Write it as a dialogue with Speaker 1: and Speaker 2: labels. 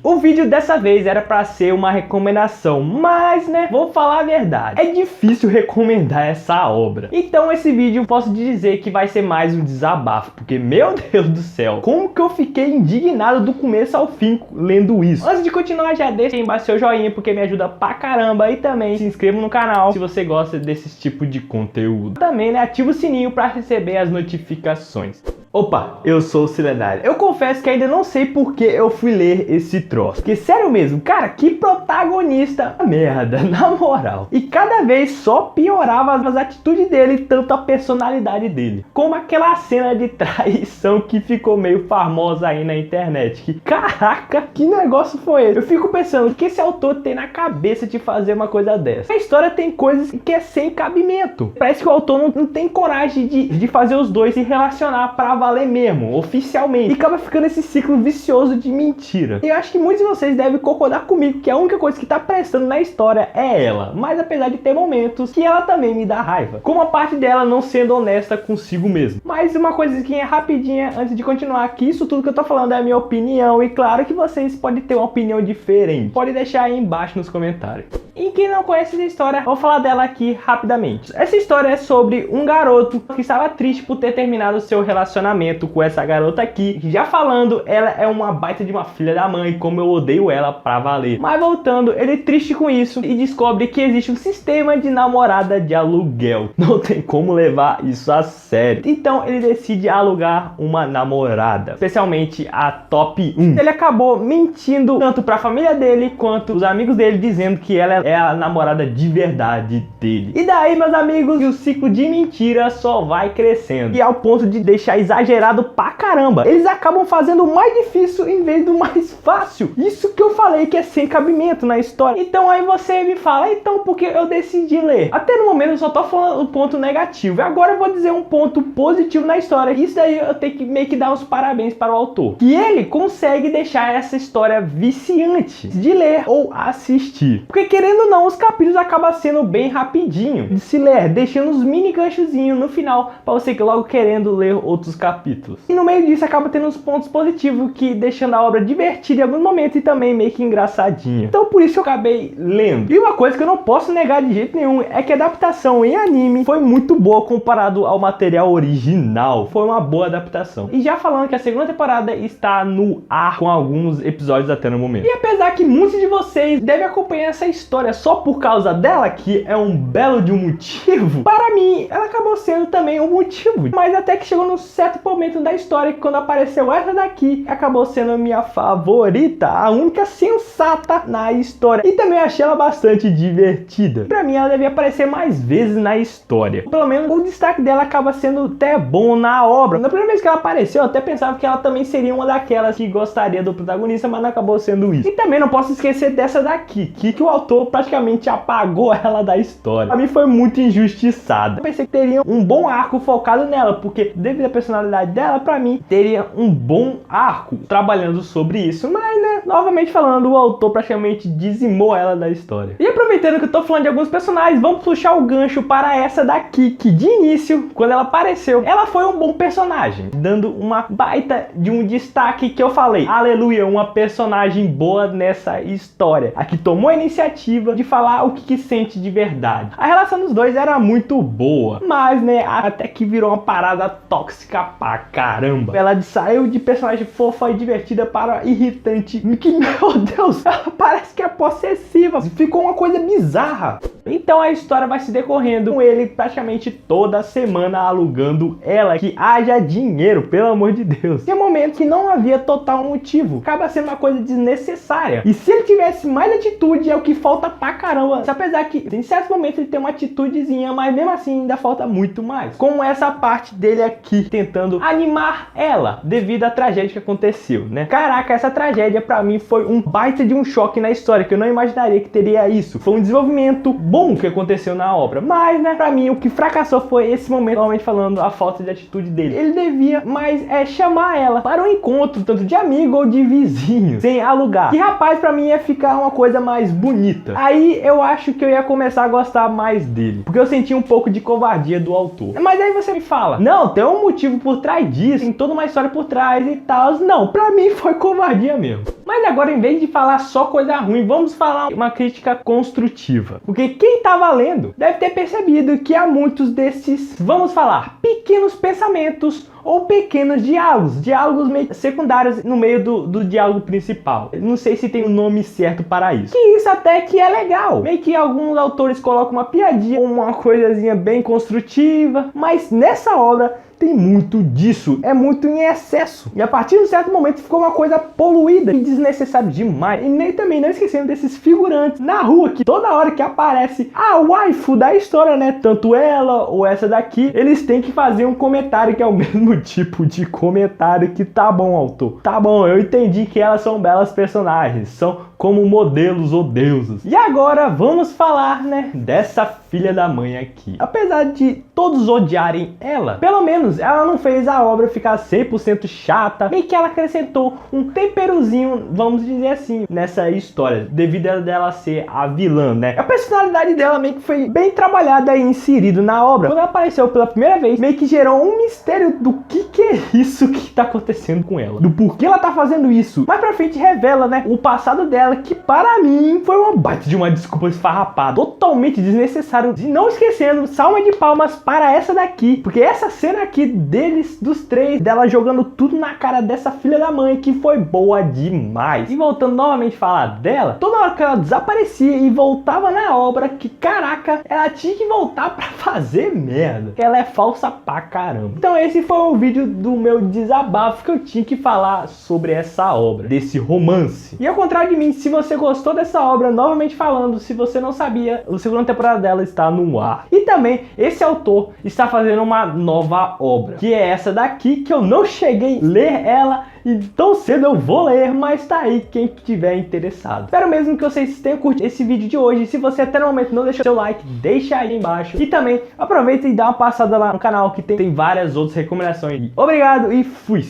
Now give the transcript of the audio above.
Speaker 1: O vídeo dessa vez era pra ser uma recomendação, mas né, vou falar a verdade, é difícil recomendar essa obra. Então esse vídeo posso dizer que vai ser mais um desabafo, porque meu Deus do céu, como que eu fiquei indignado do começo ao fim lendo isso. Antes de continuar, já deixa aí embaixo seu joinha, porque me ajuda pra caramba, e também se inscreva no canal se você gosta desse tipo de conteúdo. Também né, ativa o sininho pra receber as notificações. Opa, eu sou o Silenário. Eu confesso que ainda não sei por que eu fui ler esse troço. Porque sério mesmo, cara, que protagonista merda, na moral. E cada vez só piorava as atitudes dele, tanto a personalidade dele. Como aquela cena de traição que ficou meio famosa aí na internet. Que caraca, que negócio foi esse? Eu fico pensando, o que esse autor tem na cabeça de fazer uma coisa dessa? A história tem coisas que é sem cabimento. Parece que o autor não tem coragem de fazer os dois se relacionar pra valer mesmo, oficialmente. E acaba ficando esse ciclo vicioso de mentira. E eu acho que muitos de vocês devem concordar comigo que a única coisa que tá prestando na história é ela. Mas apesar de ter momentos que ela também me dá raiva. Como a parte dela não sendo honesta consigo mesmo. Mas uma coisinha rapidinha antes de continuar, que isso tudo que eu tô falando é a minha opinião. E claro que vocês podem ter uma opinião diferente. Pode deixar aí embaixo nos comentários. E quem não conhece essa história, vou falar dela aqui rapidamente. Essa história é sobre um garoto que estava triste por ter terminado seu relacionamento com essa garota aqui. Já falando, ela é uma baita de uma filha da mãe, como eu odeio ela pra valer. Mas voltando, ele triste com isso e descobre que existe um sistema de namorada de aluguel. Não tem como levar isso a sério. Então ele decide alugar uma namorada, especialmente a top 1. Ele acabou mentindo tanto pra família dele quanto os amigos dele, dizendo que ela é a namorada de verdade dele. E daí, meus amigos, o ciclo de mentira só vai crescendo. E ao ponto de deixar exagerado pra caramba. Eles acabam fazendo o mais difícil em vez do mais fácil. Isso que eu falei que é sem cabimento na história. Então aí você me fala, então por que eu decidi ler? Até no momento eu só tô falando o ponto negativo. E agora eu vou dizer um ponto positivo na história. Isso daí eu tenho que meio que dar os parabéns para o autor. Que ele consegue deixar essa história viciante de ler ou assistir. Porque querendo ou não, os capítulos acabam sendo bem rapidinho de se ler, deixando os mini ganchozinhos no final para você que logo querendo ler outros capítulos. E no meio disso acaba tendo uns pontos positivos que deixando a obra divertida em alguns momentos e também meio que engraçadinha. Então por isso eu acabei lendo. E uma coisa que eu não posso negar de jeito nenhum é que a adaptação em anime foi muito boa comparado ao material original. Foi uma boa adaptação. E já falando que a segunda temporada está no ar com alguns episódios até no momento. E apesar que muitos de vocês devem acompanhar essa história só por causa dela, que é um belo de um motivo, para mim ela acabou sendo também um motivo. Mas até que chegou num certo momento da história que quando apareceu essa daqui, acabou sendo a minha favorita, a única sensata na história. E também achei ela bastante divertida. Pra mim ela devia aparecer mais vezes na história. Pelo menos o destaque dela acaba sendo até bom na obra. Na primeira vez que ela apareceu, eu até pensava que ela também seria uma daquelas que gostaria do protagonista, mas não acabou sendo isso. E também não posso esquecer dessa daqui, que o autor praticamente apagou ela da história. Pra mim foi muito injustiçada. Eu pensei que teria um bom arco focado nela, porque devido à personalidade dela, pra mim teria um bom arco trabalhando sobre isso. Mas né, novamente falando, o autor praticamente dizimou ela da história. E aproveitando que eu tô falando de alguns personagens, vamos puxar o gancho para essa daqui, que de início, quando ela apareceu, ela foi um bom personagem, dando uma baita de um destaque que eu falei, aleluia, uma personagem boa nessa história. A que tomou a iniciativa de falar o que sente de verdade. A relação dos dois era muito boa, mas né, até que virou uma parada tóxica pra caramba. Ela saiu de personagem fofa e divertida para irritante, que meu Deus, ela parece que é possessiva, ficou uma coisa bizarra. Então a história vai se decorrendo com ele praticamente toda semana alugando ela, que haja dinheiro, pelo amor de Deus. Tem momentos que não havia total motivo, acaba sendo uma coisa desnecessária. E se ele tivesse mais atitude, é o que falta pra caramba. Apesar que em certos momentos ele tem uma atitudezinha, mas mesmo assim ainda falta muito mais. Como essa parte dele aqui tentando animar ela devido à tragédia que aconteceu, né? Caraca, essa tragédia pra mim foi um baita de um choque na história, que eu não imaginaria que teria isso. Foi um desenvolvimento bom que aconteceu na obra, mas né, pra mim o que fracassou foi esse momento, normalmente falando, a falta de atitude dele. Ele devia mais chamar ela para um encontro, tanto de amigo ou de vizinho, sem alugar. Que rapaz, pra mim ia ficar uma coisa mais bonita. Aí eu acho que eu ia começar a gostar mais dele, porque eu senti um pouco de covardia do autor. Mas aí você me fala, não, tem um motivo por trás disso, tem toda uma história por trás e tal. Não, pra mim foi covardia mesmo. Mas agora, em vez de falar só coisa ruim, vamos falar uma crítica construtiva. Porque quem tá lendo deve ter percebido que há muitos desses, vamos falar, pequenos pensamentos ou pequenos diálogos meio secundários no meio do diálogo principal. Não sei se tem um nome certo para isso. Que isso até que é legal. Meio que alguns autores colocam uma piadinha, uma coisazinha bem construtiva, mas nessa obra tem muito disso, é muito em excesso. E a partir de um certo momento ficou uma coisa poluída e desnecessária demais. E nem também não esquecendo desses figurantes na rua que toda hora que aparece a waifu da história, né? Tanto ela ou essa daqui, eles têm que fazer um comentário que é o mesmo tipo de comentário que tá bom, autor. Tá bom, eu entendi que elas são belas personagens, são como modelos ou deusas. E agora vamos falar, né, dessa filha da mãe aqui. Apesar de todos odiarem ela, pelo menos ela não fez a obra ficar 100% chata, meio que ela acrescentou um temperozinho, vamos dizer assim, nessa história, devido a dela ser a vilã, né? A personalidade dela meio que foi bem trabalhada e inserido na obra. Quando ela apareceu pela primeira vez, meio que gerou um mistério do que é isso que tá acontecendo com ela, do porquê ela tá fazendo isso. Mais pra frente revela, né, o passado dela, que para mim foi uma baita de uma desculpa esfarrapada, totalmente desnecessário. E não esquecendo, salva de palmas para essa daqui, porque essa cena aqui deles, dos três, dela jogando tudo na cara dessa filha da mãe, que foi boa demais. E voltando novamente a falar dela, toda hora que ela desaparecia e voltava na obra, que caraca, ela tinha que voltar pra fazer merda, que ela é falsa pra caramba. Então esse foi o vídeo do meu desabafo que eu tinha que falar sobre essa obra, desse romance. E ao contrário de mim, se você gostou dessa obra, novamente falando, se você não sabia, a segunda temporada dela está no ar. E também, esse autor está fazendo uma nova obra, que é essa daqui, que eu não cheguei a ler ela, e tão cedo eu vou ler, mas tá aí quem tiver interessado. Espero mesmo que vocês tenham curtido esse vídeo de hoje. Se você até no momento não deixou seu like, deixa aí embaixo. E também aproveita e dá uma passada lá no canal, que tem várias outras recomendações. Obrigado e fui!